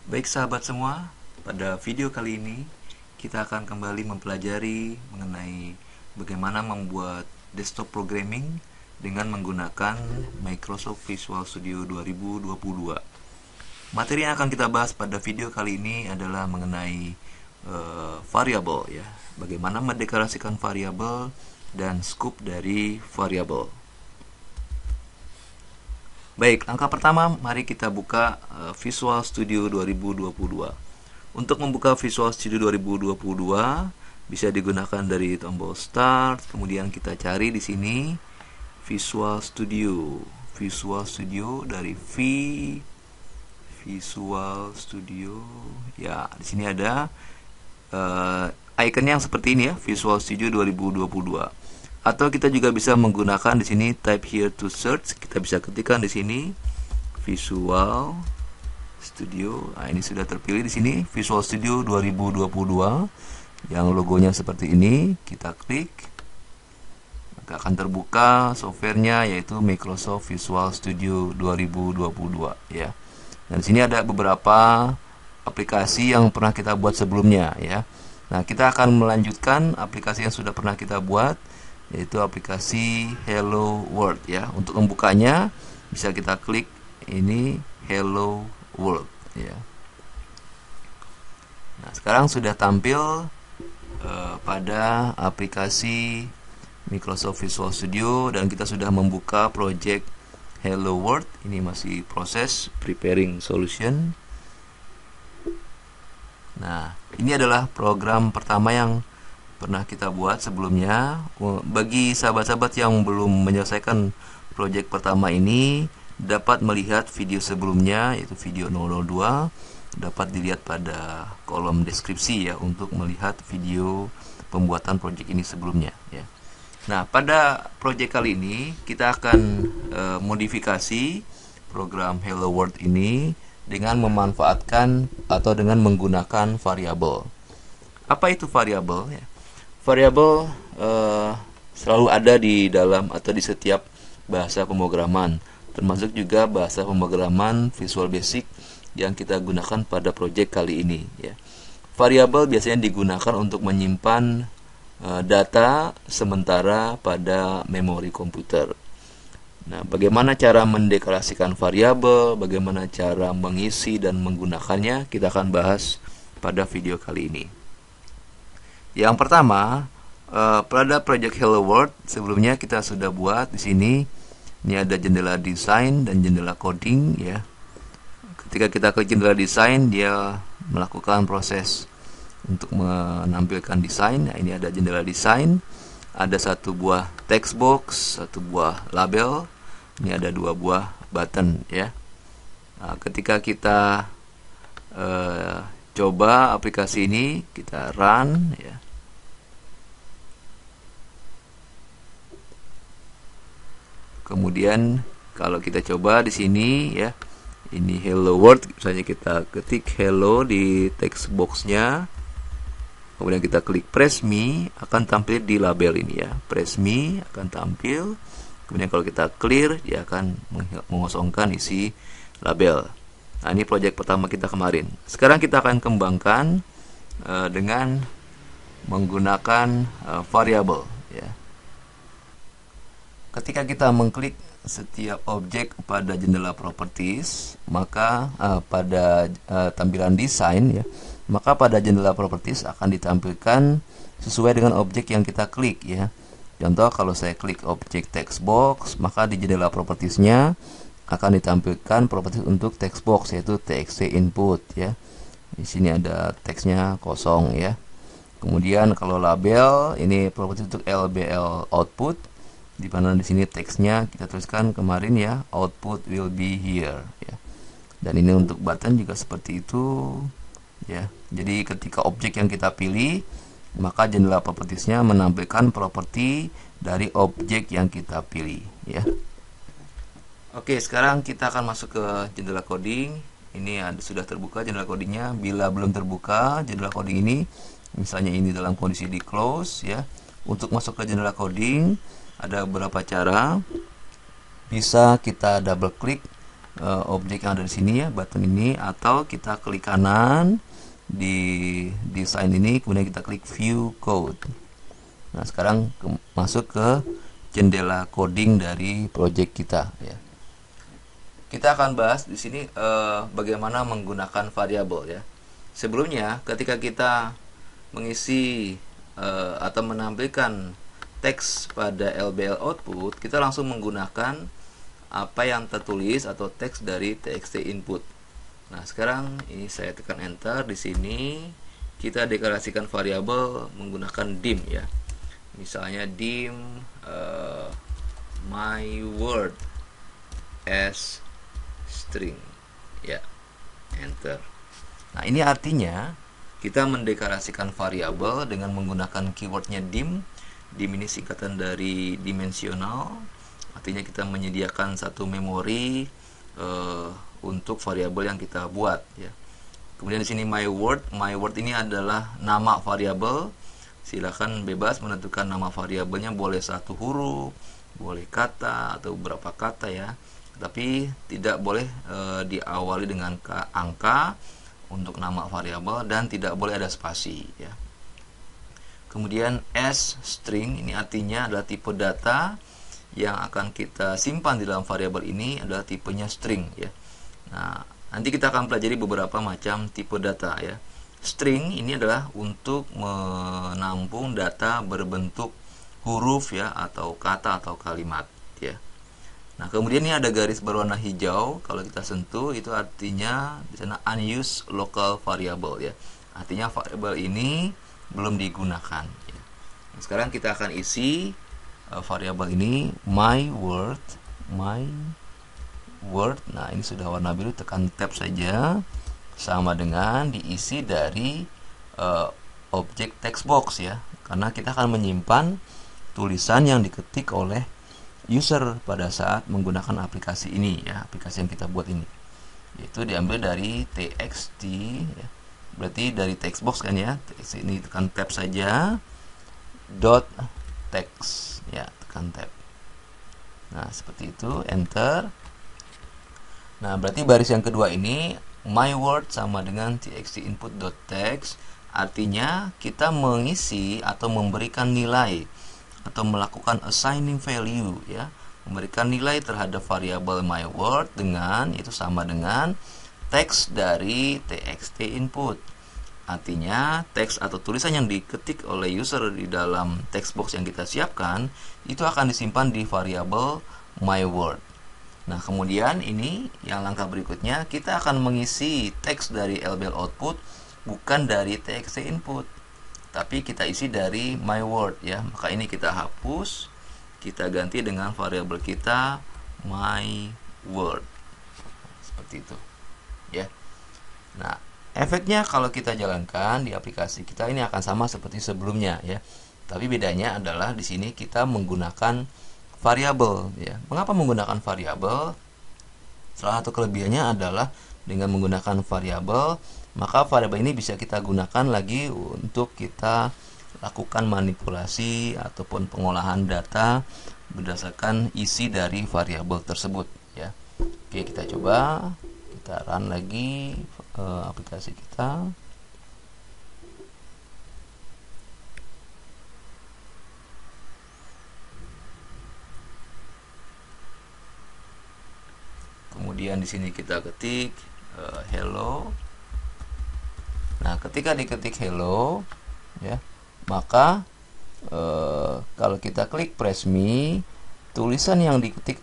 Baik sahabat semua, pada video kali ini kita akan kembali mempelajari mengenai bagaimana membuat desktop programming dengan menggunakan Microsoft Visual Studio 2022. Materi yang akan kita bahas pada video kali ini adalah mengenai variabel ya, bagaimana mendeklarasikan variabel dan scope dari variabel. Baik, langkah pertama mari kita buka Visual Studio 2022. Untuk membuka Visual Studio 2022 bisa digunakan dari tombol Start, kemudian kita cari di sini Visual Studio. Visual Studio dari Visual Studio. Ya, di sini ada ikonnya yang seperti ini ya, Visual Studio 2022. Atau kita juga bisa menggunakan di sini type here to search. Kita bisa ketikkan di sini Visual Studio. Nah, ini sudah terpilih di sini Visual Studio 2022 yang logonya seperti ini. Kita klik, maka akan terbuka softwarenya yaitu Microsoft Visual Studio 2022 ya. Dan di sini ada beberapa aplikasi yang pernah kita buat sebelumnya ya. Nah, kita akan melanjutkan aplikasi yang sudah pernah kita buat, yaitu aplikasi Hello World ya. Untuk membukanya bisa kita klik ini Hello World ya. Nah, sekarang sudah tampil pada aplikasi Microsoft Visual Studio dan kita sudah membuka project Hello World. Ini masih proses preparing solution. Nah, ini adalah program pertama yang pernah kita buat sebelumnya. Bagi sahabat-sahabat yang belum menyelesaikan project pertama ini, dapat melihat video sebelumnya, yaitu video 002. Dapat dilihat pada kolom deskripsi ya, untuk melihat video pembuatan project ini sebelumnya ya. Nah, pada project kali ini kita akan modifikasi program Hello World ini dengan memanfaatkan atau dengan menggunakan variabel. Apa itu variabel ya? Variabel selalu ada di dalam atau di setiap bahasa pemrograman, termasuk juga bahasa pemrograman Visual Basic yang kita gunakan pada project kali ini ya. Variabel biasanya digunakan untuk menyimpan data sementara pada memori komputer. Nah, bagaimana cara mendeklarasikan variabel, bagaimana cara mengisi dan menggunakannya, kita akan bahas pada video kali ini. Yang pertama, pada project Hello World sebelumnya kita sudah buat di sini. Ini ada jendela desain dan jendela coding ya. Ketika kita klik jendela desain, dia melakukan proses untuk menampilkan desain. Nah, ini ada jendela desain. Ada satu buah text box, satu buah label. Ini ada dua buah button ya. Nah, ketika kita coba aplikasi ini, kita run ya. Kemudian kalau kita coba di sini ya, ini Hello World, misalnya kita ketik hello di text boxnya, kemudian kita klik press me, akan tampil di label ini ya. Press me akan tampil. Kemudian kalau kita clear, dia akan mengosongkan isi label. Nah, ini project pertama kita kemarin. Sekarang kita akan kembangkan dengan menggunakan variabel ya. Ketika kita mengklik setiap objek pada jendela properties, maka pada tampilan desain ya, maka pada jendela properties akan ditampilkan sesuai dengan objek yang kita klik ya. Contoh, kalau saya klik objek text box, maka di jendela propertiesnya akan ditampilkan properties untuk text box, yaitu txt input ya. Di sini ada teksnya kosong ya. Kemudian kalau label, ini properties untuk lbl output, di mana di sini teksnya kita tuliskan kemarin ya, output will be here ya. Dan ini untuk button juga seperti itu ya. Jadi ketika objek yang kita pilih, maka jendela propertiesnya menampilkan properti dari objek yang kita pilih ya. Oke, sekarang kita akan masuk ke jendela coding. Ini sudah terbuka jendela codingnya. Bila belum terbuka jendela coding ini, misalnya ini dalam kondisi di close ya, untuk masuk ke jendela coding ada beberapa cara. Bisa kita double klik objek yang ada di sini ya, button ini, atau kita klik kanan di desain ini, kemudian kita klik view code. Nah, sekarang masuk ke jendela coding dari project kita ya. Kita akan bahas di sini bagaimana menggunakan variabel ya. Sebelumnya, ketika kita mengisi atau menampilkan teks pada LBL output, kita langsung menggunakan apa yang tertulis atau teks dari txt input. Nah, sekarang ini saya tekan enter. Di sini kita deklarasikan variabel menggunakan dim ya. Misalnya dim my word as string ya, enter. Nah, ini artinya kita mendeklarasikan variabel dengan menggunakan keywordnya dim. Dim ini singkatan dari dimensional, artinya kita menyediakan satu memori untuk variabel yang kita buat ya. Kemudian di sini my word ini adalah nama variabel. Silakan bebas menentukan nama variabelnya, boleh satu huruf, boleh kata atau beberapa kata ya. Tapi tidak boleh diawali dengan angka untuk nama variabel, dan tidak boleh ada spasi ya. Kemudian as string ini artinya adalah tipe data yang akan kita simpan di dalam variabel ini adalah tipenya string ya. Nah, nanti kita akan pelajari beberapa macam tipe data ya. String ini adalah untuk menampung data berbentuk huruf ya, atau kata atau kalimat ya. Nah, kemudian ini ada garis berwarna hijau. Kalau kita sentuh, itu artinya di sana unused local variable ya. Artinya variabel ini belum digunakan ya. Nah, sekarang kita akan isi variabel ini my word. Nah, ini sudah warna biru, tekan tab saja, sama dengan diisi dari objek text box ya. Karena kita akan menyimpan tulisan yang diketik oleh user pada saat menggunakan aplikasi ini ya, aplikasi yang kita buat ini, yaitu diambil dari txt ya. Berarti dari text box kan ya. Text ini tekan tab saja, dot text ya, tekan tab. Nah, seperti itu, enter. Nah, berarti baris yang kedua ini my word sama dengan txt input.text, artinya kita mengisi atau memberikan nilai atau melakukan assigning value ya, memberikan nilai terhadap variabel my word dengan itu sama dengan teks dari txt input. Artinya teks atau tulisan yang diketik oleh user di dalam text box yang kita siapkan itu akan disimpan di variabel my word. Nah, kemudian ini yang langkah berikutnya, kita akan mengisi teks dari LBL output bukan dari txt input, tapi kita isi dari my word ya. Maka ini kita hapus, kita ganti dengan variabel kita my word. Seperti itu ya. Nah, efeknya kalau kita jalankan di aplikasi kita ini akan sama seperti sebelumnya ya. Tapi bedanya adalah di sini kita menggunakan variabel ya. Mengapa menggunakan variabel? Salah satu kelebihannya adalah dengan menggunakan variabel, maka variabel ini bisa kita gunakan lagi untuk kita lakukan manipulasi ataupun pengolahan data berdasarkan isi dari variabel tersebut ya. Oke, kita coba, kita run lagi aplikasi kita. Kemudian di sini kita ketik hello. Nah, ketika diketik hello ya, maka kalau kita klik press me, tulisan yang diketik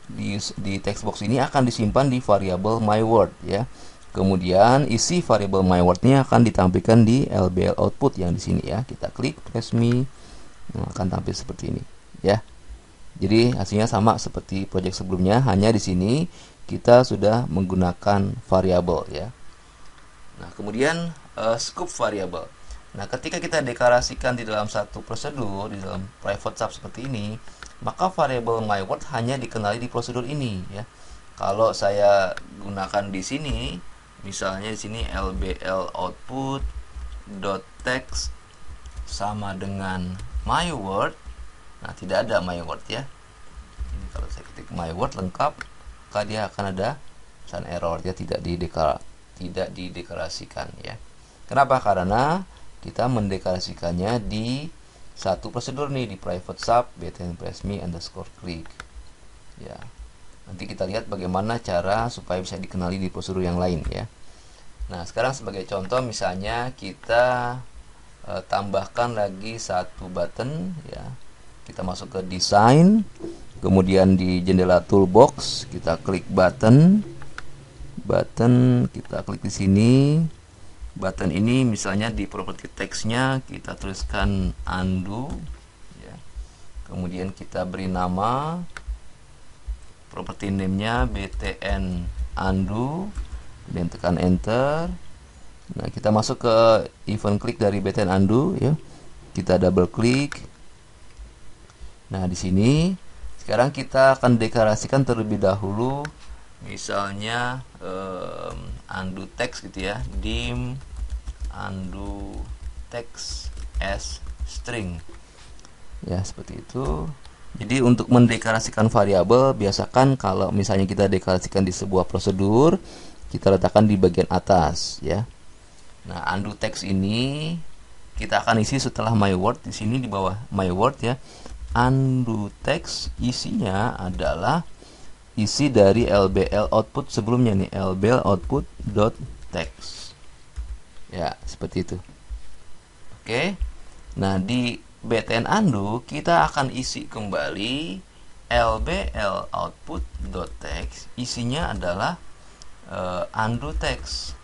di text box ini akan disimpan di variabel my word ya. Kemudian isi variabel my word-nya akan ditampilkan di LBL output yang di sini ya. Kita klik press me, akan tampil seperti ini ya. Jadi hasilnya sama seperti project sebelumnya, hanya di sini kita sudah menggunakan variabel ya. Nah, kemudian scope variabel. Nah, ketika kita deklarasikan di dalam satu prosedur, di dalam private sub seperti ini, maka variabel my word hanya dikenali di prosedur ini ya. Kalau saya gunakan di sini, misalnya di sini lbl output dot text sama dengan my word. Nah, tidak ada my word ya. Ini kalau saya ketik my word lengkap, maka dia akan ada pesan error, dia tidak dideklarasikan ya. Kenapa? Karena kita mendeklarasikannya di satu prosedur nih, di private sub btn press me underscore click ya. Nanti kita lihat bagaimana cara supaya bisa dikenali di prosedur yang lain ya. Nah, sekarang sebagai contoh misalnya kita tambahkan lagi satu button ya. Kita masuk ke design, kemudian di jendela toolbox kita klik button, kita klik di sini. Button ini misalnya di properti teksnya kita tuliskan undo ya. Kemudian kita beri nama, properti name-nya btn undo, dan tekan enter. Nah, kita masuk ke event klik dari btn undo ya. Kita double klik. Nah, di sini sekarang kita akan deklarasikan terlebih dahulu misalnya undo text gitu ya, dim undo text as string ya, seperti itu. Jadi untuk mendeklarasikan variabel, biasakan kalau misalnya kita deklarasikan di sebuah prosedur, kita letakkan di bagian atas ya. Nah, undo text ini kita akan isi setelah my word, di sini di bawah my word ya. Undo text isinya adalah isi dari lbl output sebelumnya nih, lbl output dot text ya, seperti itu. Oke. Nah, di btn undo kita akan isi kembali lbl output dot text, isinya adalah undo text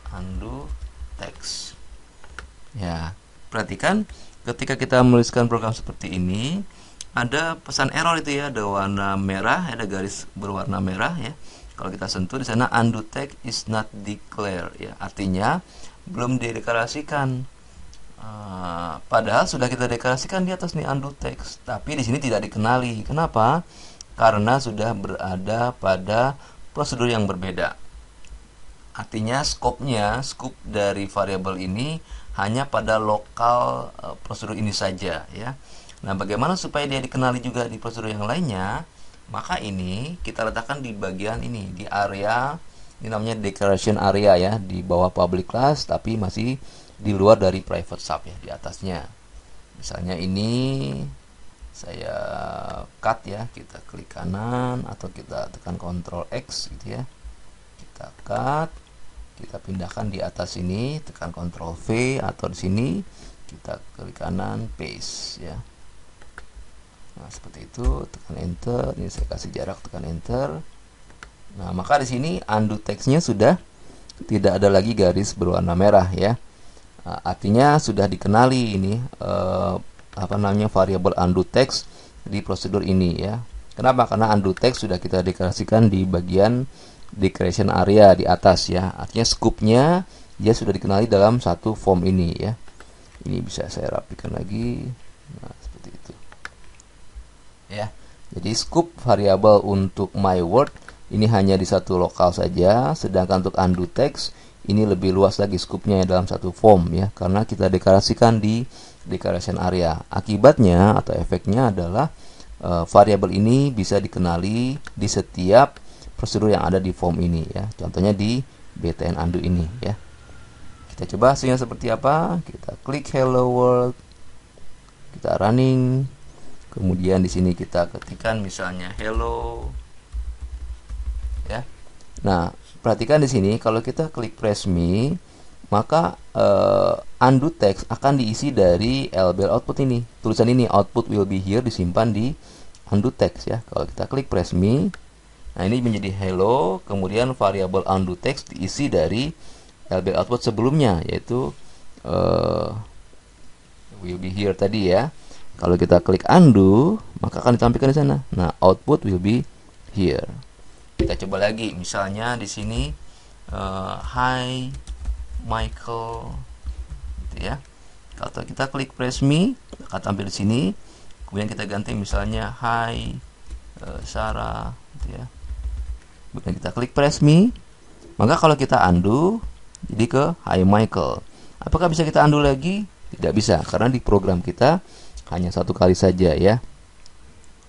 ya. Perhatikan ketika kita menuliskan program seperti ini, ada pesan error itu ya, ada warna merah, ada garis berwarna merah ya. Kalau kita sentuh di sana undo text is not declared ya, artinya belum dideklarasikan. Padahal sudah kita deklarasikan di atas nih undo text, tapi di sini tidak dikenali. Kenapa? Karena sudah berada pada prosedur yang berbeda. Artinya scope dari variabel ini hanya pada lokal prosedur ini saja ya. Nah, bagaimana supaya dia dikenali juga di prosedur yang lainnya? Maka ini kita letakkan di bagian ini, di area, ini namanya declaration area ya, di bawah public class tapi masih di luar dari private sub ya, di atasnya. Misalnya ini saya cut ya, kita klik kanan atau kita tekan Ctrl X gitu ya. Kita cut, kita pindahkan di atas ini, tekan Ctrl V, atau di sini kita klik kanan, paste ya. Nah, seperti itu, tekan enter. Ini saya kasih jarak, tekan enter. Nah, maka di sini undo text-nya sudah tidak ada lagi garis berwarna merah ya. Nah, artinya sudah dikenali ini variabel undo text di prosedur ini ya. Kenapa? Karena undo text sudah kita deklarasikan di bagian declaration area di atas ya. Artinya scope-nya dia sudah dikenali dalam satu form ini ya. Ini bisa saya rapikan lagi. Nah, seperti itu ya. Jadi scope variabel untuk my word ini hanya di satu lokal saja, sedangkan untuk undo text ini lebih luas lagi scope-nya dalam satu form ya, karena kita deklarasikan di declaration area. Akibatnya atau efeknya adalah variabel ini bisa dikenali di setiap prosedur yang ada di form ini ya. Contohnya di btn undo ini ya. Kita coba hasilnya seperti apa. Kita klik hello world, kita running. Kemudian di sini kita ketikkan misalnya hello ya. Nah, perhatikan di sini kalau kita klik press me, maka undo text akan diisi dari lbl output ini. Tulisan ini output will be here disimpan di undo text ya. Kalau kita klik press me, nah ini menjadi hello, kemudian variabel undo text diisi dari lbl output sebelumnya, yaitu will be here tadi ya. Kalau kita klik undo, maka akan ditampilkan di sana. Nah, output will be here. Kita coba lagi, misalnya di sini hi Michael, gitu ya. Kalau kita klik press me, akan tampil di sini. Kemudian kita ganti misalnya hi Sarah, gitu ya. Kemudian kita klik press me, maka kalau kita undo, jadi ke hi Michael. Apakah bisa kita undo lagi? Tidak bisa, karena di program kita hanya satu kali saja ya,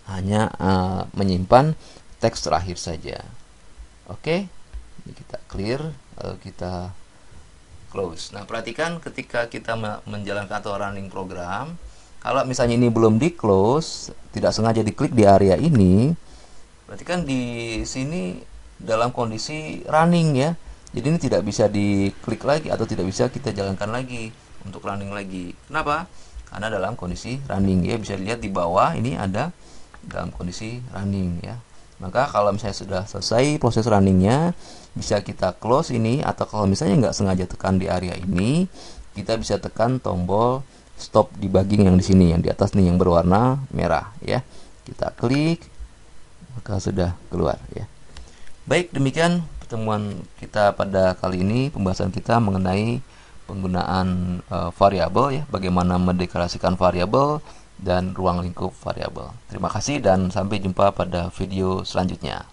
hanya menyimpan teks terakhir saja. Oke, Jadi kita clear, lalu kita close. Nah, perhatikan ketika kita menjalankan atau running program, kalau misalnya ini belum di close, tidak sengaja diklik di area ini, berarti kan di sini dalam kondisi running ya. Jadi ini tidak bisa diklik lagi atau tidak bisa kita jalankan lagi untuk running lagi. Kenapa? Karena dalam kondisi running ya. Bisa dilihat di bawah ini ada dalam kondisi running ya. Maka kalau misalnya sudah selesai proses runningnya, bisa kita close ini, atau kalau misalnya nggak sengaja tekan di area ini, kita bisa tekan tombol stop debugging yang di sini, yang di atas nih yang berwarna merah ya. Kita klik, maka sudah keluar ya. Baik, demikian pertemuan kita pada kali ini, pembahasan kita mengenai penggunaan variabel ya, bagaimana mendeklarasikan variabel dan ruang lingkup variabel. Terima kasih dan sampai jumpa pada video selanjutnya.